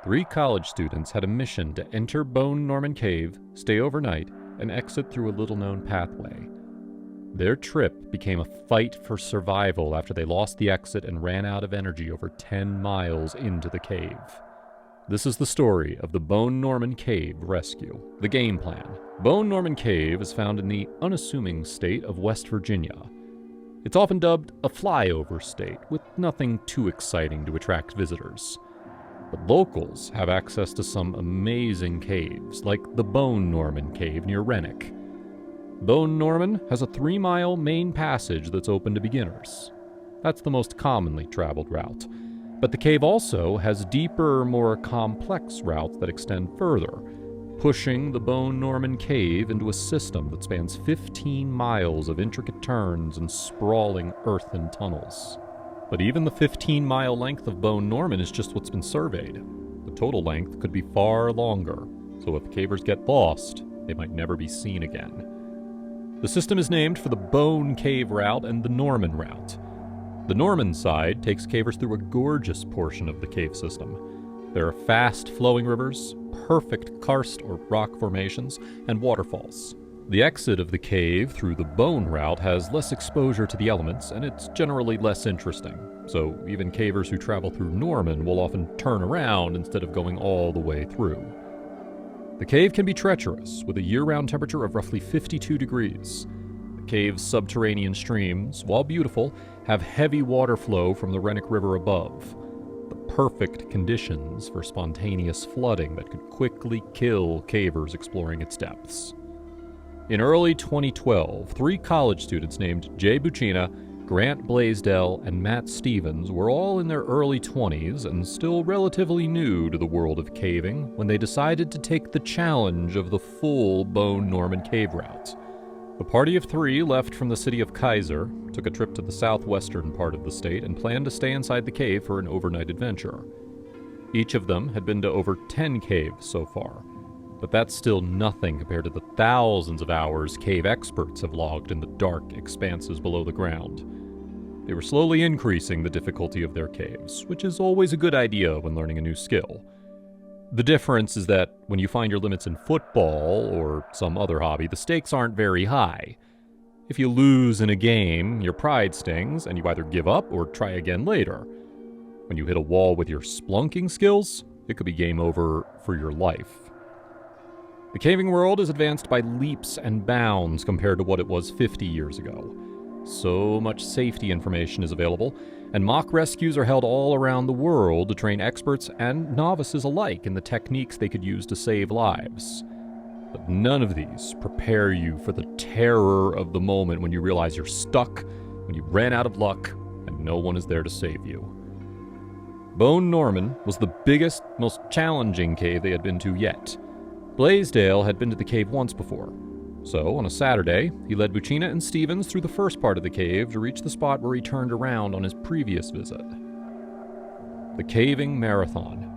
Three college students had a mission to enter Bone Norman Cave, stay overnight, and exit through a little-known pathway. Their trip became a fight for survival after they lost the exit and ran out of energy over 10 miles into the cave. This is the story of the Bone Norman Cave rescue. The game plan. Bone Norman Cave is found in the unassuming state of West Virginia. It's often dubbed a flyover state, with nothing too exciting to attract visitors. But locals have access to some amazing caves, like the Bone Norman Cave near Rennick. Bone Norman has a 3-mile main passage that's open to beginners. That's the most commonly traveled route. But the cave also has deeper, more complex routes that extend further, pushing the Bone Norman Cave into a system that spans 15 miles of intricate turns and sprawling earthen tunnels. But even the 15-mile length of Bone Norman is just what's been surveyed. The total length could be far longer, so if cavers get lost, they might never be seen again. The system is named for the Bone Cave Route and the Norman Route. The Norman side takes cavers through a gorgeous portion of the cave system. There are fast-flowing rivers, perfect karst or rock formations, and waterfalls. The exit of the cave through the Bone Route has less exposure to the elements, and it's generally less interesting. So even cavers who travel through Norman will often turn around instead of going all the way through. The cave can be treacherous, with a year-round temperature of roughly 52 degrees. The cave's subterranean streams, while beautiful, have heavy water flow from the Rennick River above. The perfect conditions for spontaneous flooding that could quickly kill cavers exploring its depths. In early 2012, 3 college students named Jay Buccina, Grant Blaisdell, and Matt Stevens were all in their early 20s and still relatively new to the world of caving when they decided to take the challenge of the full Bone Norman Cave route. The party of 3 left from the city of Kaiser, took a trip to the southwestern part of the state, and planned to stay inside the cave for an overnight adventure. Each of them had been to over 10 caves so far, but that's still nothing compared to the thousands of hours cave experts have logged in the dark expanses below the ground. They were slowly increasing the difficulty of their caves, which is always a good idea when learning a new skill. The difference is that when you find your limits in football or some other hobby, the stakes aren't very high. If you lose in a game, your pride stings, and you either give up or try again later. When you hit a wall with your splunking skills, it could be game over for your life. The caving world is advanced by leaps and bounds compared to what it was 50 years ago. So much safety information is available, and mock rescues are held all around the world to train experts and novices alike in the techniques they could use to save lives. But none of these prepare you for the terror of the moment when you realize you're stuck, when you ran out of luck, and no one is there to save you. Bone Norman was the biggest, most challenging cave they had been to yet. Blaisdell had been to the cave once before. So, on a Saturday, he led Buccina and Stevens through the first part of the cave to reach the spot where he turned around on his previous visit. The Caving Marathon.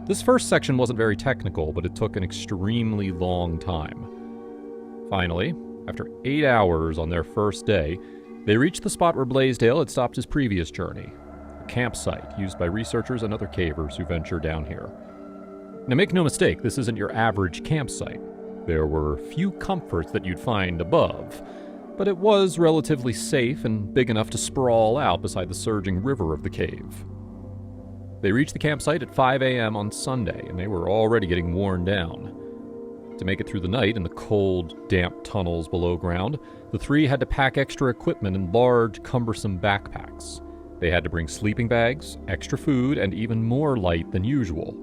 This first section wasn't very technical, but it took an extremely long time. Finally, after 8 hours on their first day, they reached the spot where Blaisdell had stopped his previous journey, a campsite used by researchers and other cavers who venture down here. Now make no mistake, this isn't your average campsite. There were few comforts that you'd find above, but it was relatively safe and big enough to sprawl out beside the surging river of the cave. They reached the campsite at 5 a.m. on Sunday, and they were already getting worn down. To make it through the night in the cold, damp tunnels below ground, the 3 had to pack extra equipment in large, cumbersome backpacks. They had to bring sleeping bags, extra food, and even more light than usual.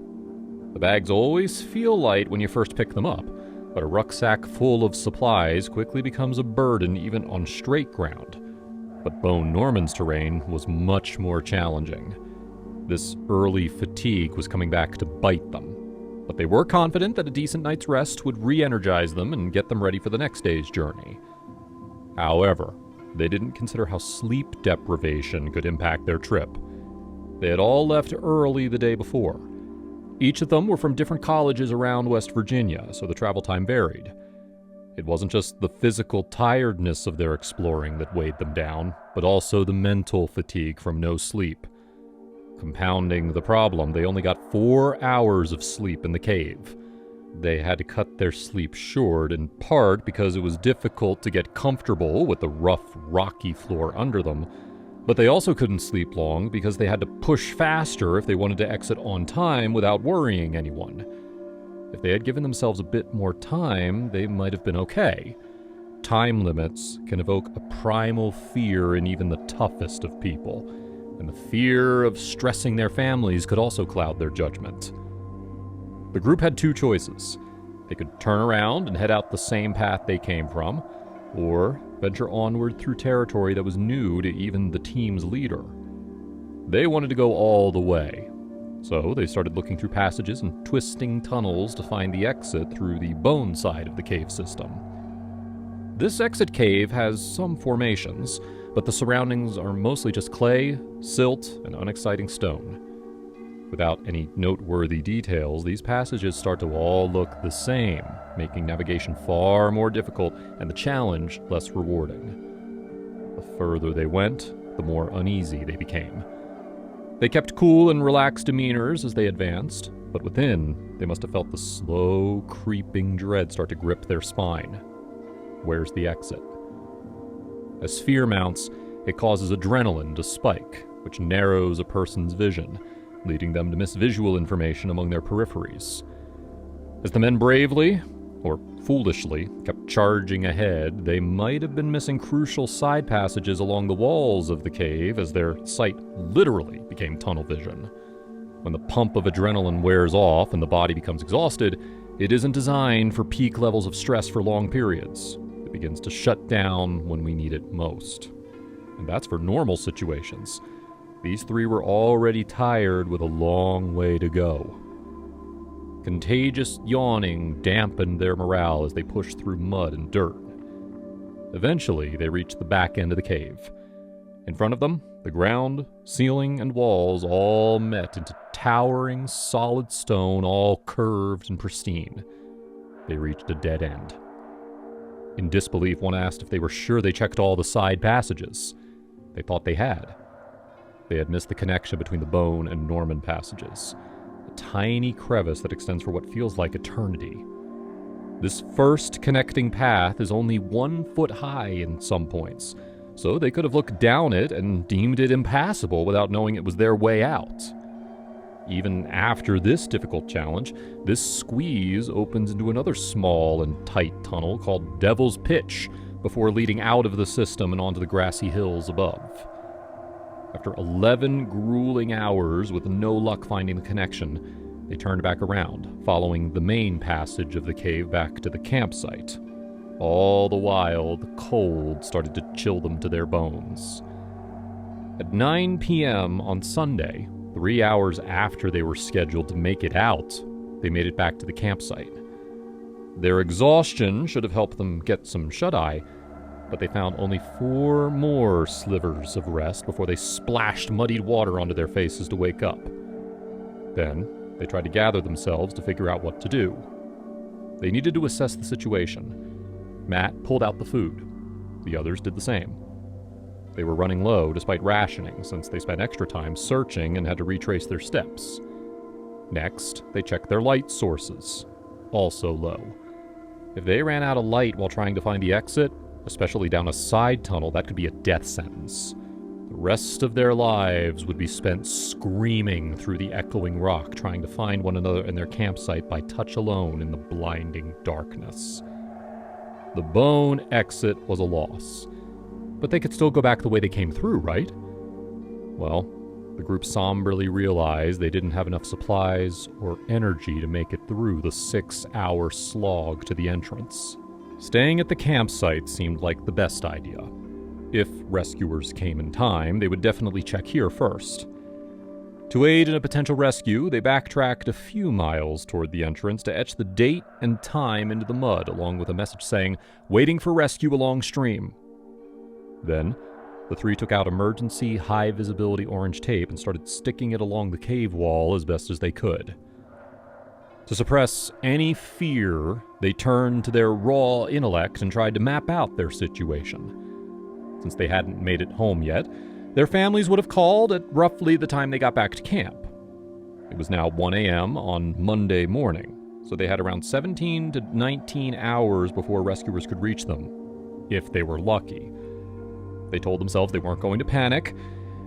The bags always feel light when you first pick them up, but a rucksack full of supplies quickly becomes a burden even on straight ground. But Bone Norman's terrain was much more challenging. This early fatigue was coming back to bite them, but they were confident that a decent night's rest would re-energize them and get them ready for the next day's journey. However, they didn't consider how sleep deprivation could impact their trip. They had all left early the day before. Each of them were from different colleges around West Virginia, so the travel time varied. It wasn't just the physical tiredness of their exploring that weighed them down, but also the mental fatigue from no sleep. Compounding the problem, they only got 4 hours of sleep in the cave. They had to cut their sleep short, in part because it was difficult to get comfortable with the rough, rocky floor under them, but they also couldn't sleep long because they had to push faster if they wanted to exit on time without worrying anyone. If they had given themselves a bit more time, they might have been okay. Time limits can evoke a primal fear in even the toughest of people, and the fear of stressing their families could also cloud their judgment. The group had 2 choices. They could turn around and head out the same path they came from, or venture onward through territory that was new to even the team's leader. They wanted to go all the way, so they started looking through passages and twisting tunnels to find the exit through the bone side of the cave system. This exit cave has some formations, but the surroundings are mostly just clay, silt, and unexciting stone. Without any noteworthy details, these passages start to all look the same, making navigation far more difficult and the challenge less rewarding. The further they went, the more uneasy they became. They kept cool and relaxed demeanors as they advanced, but within, they must have felt the slow, creeping dread start to grip their spine. Where's the exit? As fear mounts, it causes adrenaline to spike, which narrows a person's vision, leading them to miss visual information among their peripheries. As the men bravely, or foolishly, kept charging ahead, they might have been missing crucial side passages along the walls of the cave as their sight literally became tunnel vision. When the pump of adrenaline wears off and the body becomes exhausted, it isn't designed for peak levels of stress for long periods. It begins to shut down when we need it most. And that's for normal situations. These 3 were already tired with a long way to go. Contagious yawning dampened their morale as they pushed through mud and dirt. Eventually, they reached the back end of the cave. In front of them, the ground, ceiling, and walls all met into towering, solid stone, all curved and pristine. They reached a dead end. In disbelief, one asked if they were sure they checked all the side passages. They thought they had. They had missed the connection between the bone and Norman passages, a tiny crevice that extends for what feels like eternity. This first connecting path is only 1 foot high in some points, so they could have looked down it and deemed it impassable without knowing it was their way out. Even after this difficult challenge, this squeeze opens into another small and tight tunnel called Devil's Pitch before leading out of the system and onto the grassy hills above. After 11 grueling hours with no luck finding the connection, they turned back around, following the main passage of the cave back to the campsite. All the while, the cold started to chill them to their bones. At 9 p.m. on Sunday, 3 hours after they were scheduled to make it out, they made it back to the campsite. Their exhaustion should have helped them get some shut-eye, but they found only 4 more slivers of rest before they splashed muddied water onto their faces to wake up. Then, they tried to gather themselves to figure out what to do. They needed to assess the situation. Matt pulled out the food. The others did the same. They were running low despite rationing, since they spent extra time searching and had to retrace their steps. Next, they checked their light sources, also low. If they ran out of light while trying to find the exit, especially down a side tunnel, that could be a death sentence. The rest of their lives would be spent screaming through the echoing rock, trying to find one another in their campsite by touch alone in the blinding darkness. The bone exit was a loss, but they could still go back the way they came through, right? Well, the group somberly realized they didn't have enough supplies or energy to make it through the 6-hour slog to the entrance. Staying at the campsite seemed like the best idea. If rescuers came in time, they would definitely check here first. To aid in a potential rescue, they backtracked a few miles toward the entrance to etch the date and time into the mud, along with a message saying, "Waiting for rescue along stream." Then, the 3 took out emergency, high-visibility orange tape and started sticking it along the cave wall as best as they could. To suppress any fear, they turned to their raw intellect and tried to map out their situation. Since they hadn't made it home yet, Their families would have called at roughly the time they got back to camp. It was now 1 a.m. on Monday morning, so they had around 17 to 19 hours before rescuers could reach them, if they were lucky. They told themselves they weren't going to panic,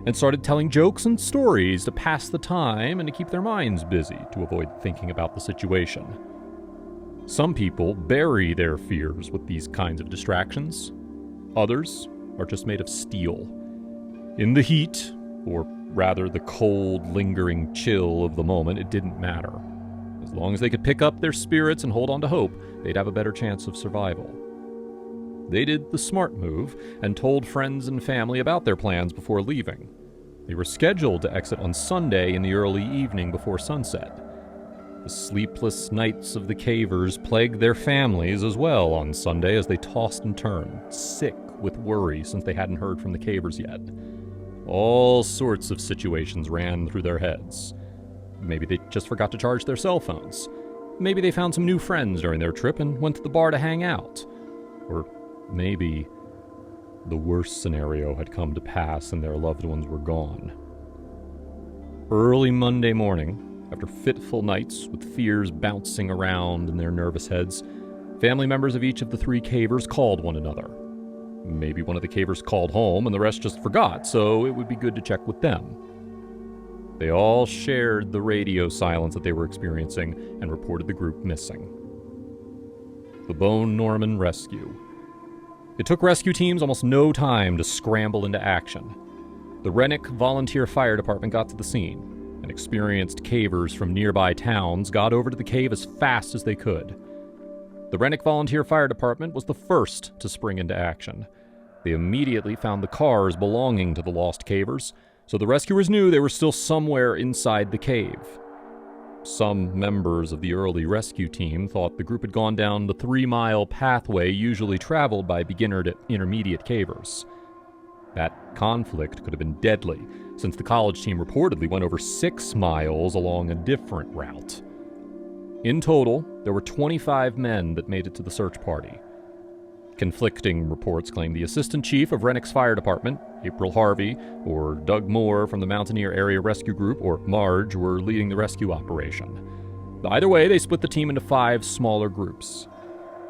and started telling jokes and stories to pass the time and to keep their minds busy to avoid thinking about the situation. Some people bury their fears with these kinds of distractions. Others are just made of steel. In the heat, or rather the cold, lingering chill of the moment, it didn't matter. As long as they could pick up their spirits and hold on to hope, they'd have a better chance of survival. They did the smart move and told friends and family about their plans before leaving. They were scheduled to exit on Sunday in the early evening before sunset. The sleepless nights of the cavers plagued their families as well on Sunday as they tossed and turned, sick with worry since they hadn't heard from the cavers yet. All sorts of situations ran through their heads. Maybe they just forgot to charge their cell phones. Maybe they found some new friends during their trip and went to the bar to hang out. Or maybe the worst scenario had come to pass and their loved ones were gone. Early Monday morning, after fitful nights with fears bouncing around in their nervous heads, family members of each of the three cavers called one another. Maybe one of the cavers called home and the rest just forgot, so it would be good to check with them. They all shared the radio silence that they were experiencing and reported the group missing. The Bone Norman Rescue. It took rescue teams almost no time to scramble into action. The Rennick Volunteer Fire Department got to the scene, and experienced cavers from nearby towns got over to the cave as fast as they could. The Rennick Volunteer Fire Department was the first to spring into action. They immediately found the cars belonging to the lost cavers, so the rescuers knew they were still somewhere inside the cave. Some members of the early rescue team thought the group had gone down the 3-mile pathway usually traveled by beginner to intermediate cavers. That conflict could have been deadly, since the college team reportedly went over 6 miles along a different route. In total, there were 25 men that made it to the search party. Conflicting reports claim the assistant chief of Rennick's fire department, April Harvey, or Doug Moore from the Mountaineer Area Rescue Group, or MARGE, were leading the rescue operation. Either way, they split the team into 5 smaller groups.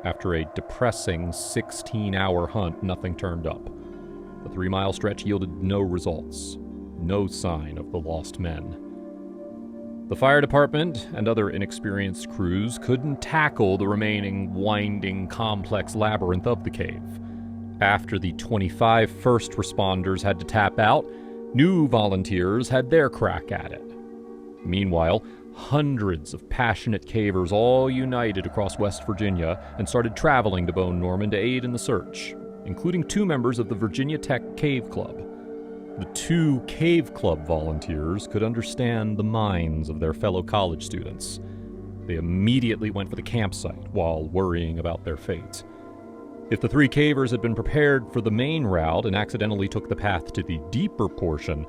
After a depressing 16-hour hunt, nothing turned up. The 3-mile stretch yielded no results, no sign of the lost men. The fire department and other inexperienced crews couldn't tackle the remaining winding, complex labyrinth of the cave. After the 25 first responders had to tap out, new volunteers had their crack at it. Meanwhile, hundreds of passionate cavers all united across West Virginia and started traveling to Bone Norman to aid in the search, including 2 members of the Virginia Tech Cave Club. The 2 Cave Club volunteers could understand the minds of their fellow college students. They immediately went for the campsite while worrying about their fate. If the 3 cavers had been prepared for the main route and accidentally took the path to the deeper portion,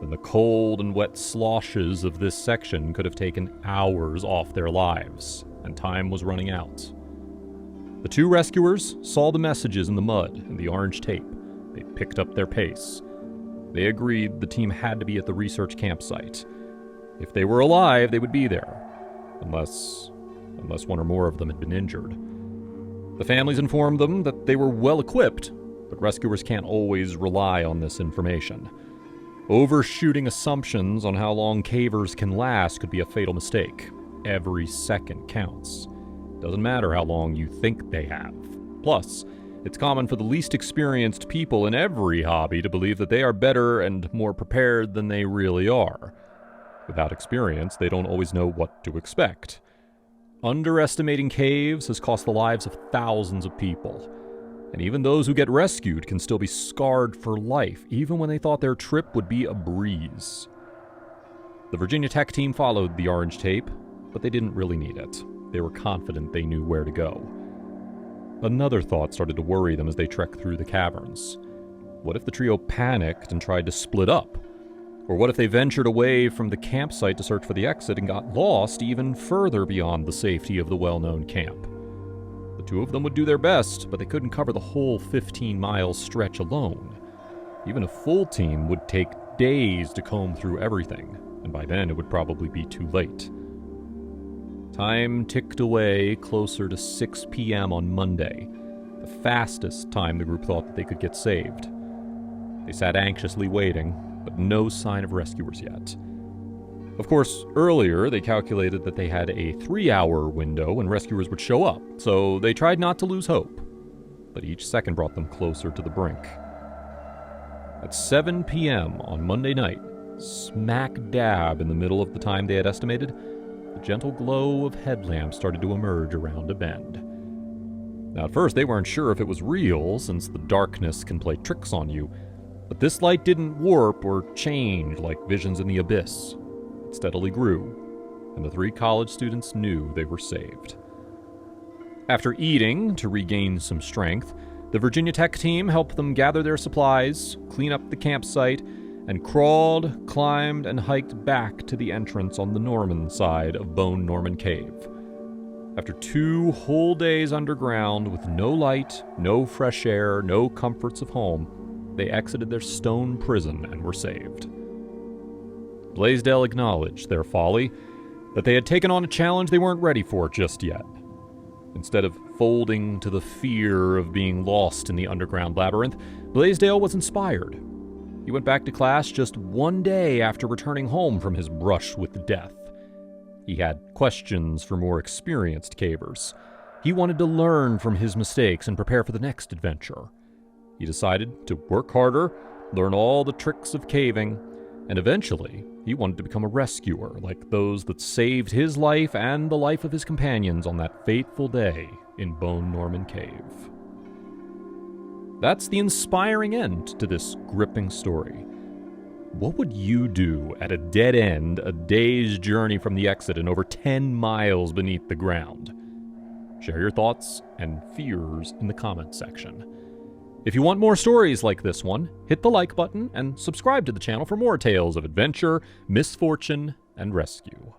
then the cold and wet sloshes of this section could have taken hours off their lives, and time was running out. The 2 rescuers saw the messages in the mud and the orange tape. They picked up their pace. They agreed the team had to be at the research campsite. If they were alive, they would be there, unless one or more of them had been injured. The families informed them that they were well equipped, but rescuers can't always rely on this information. Overshooting assumptions on how long cavers can last could be a fatal mistake. Every second counts. Doesn't matter how long you think they have. Plus, it's common for the least experienced people in every hobby to believe that they are better and more prepared than they really are. Without experience, they don't always know what to expect. Underestimating caves has cost the lives of thousands of people. And even those who get rescued can still be scarred for life, even when they thought their trip would be a breeze. The Virginia Tech team followed the orange tape, but they didn't really need it. They were confident they knew where to go. Another thought started to worry them as they trekked through the caverns. What if the trio panicked and tried to split up? Or what if they ventured away from the campsite to search for the exit and got lost even further beyond the safety of the well-known camp? The 2 of them would do their best, but they couldn't cover the whole 15-mile stretch alone. Even a full team would take days to comb through everything, and by then it would probably be too late. Time ticked away closer to 6 p.m. on Monday, the fastest time the group thought that they could get saved. They sat anxiously waiting, but no sign of rescuers yet. Of course, earlier they calculated that they had a 3-hour window when rescuers would show up, so they tried not to lose hope. But each second brought them closer to the brink. At 7 p.m. on Monday night, smack dab in the middle of the time they had estimated, the gentle glow of headlamps started to emerge around a bend. Now, at first, they weren't sure if it was real, since the darkness can play tricks on you, but this light didn't warp or change like visions in the abyss. It steadily grew, and the 3 college students knew they were saved. After eating to regain some strength, the Virginia Tech team helped them gather their supplies, clean up the campsite, and crawled, climbed, and hiked back to the entrance on the Norman side of Bone Norman Cave. After 2 whole days underground with no light, no fresh air, no comforts of home, they exited their stone prison and were saved. Blaisdell acknowledged their folly, that they had taken on a challenge they weren't ready for just yet. Instead of folding to the fear of being lost in the underground labyrinth, Blaisdell was inspired. He went back to class just 1 day after returning home from his brush with death. He had questions for more experienced cavers. He wanted to learn from his mistakes and prepare for the next adventure. He decided to work harder, learn all the tricks of caving, and eventually he wanted to become a rescuer like those that saved his life and the life of his companions on that fateful day in Bone Norman Cave. That's the inspiring end to this gripping story. What would you do at a dead end, a day's journey from the exit and over 10 miles beneath the ground? Share your thoughts and fears in the comments section. If you want more stories like this one, hit the like button and subscribe to the channel for more tales of adventure, misfortune, and rescue.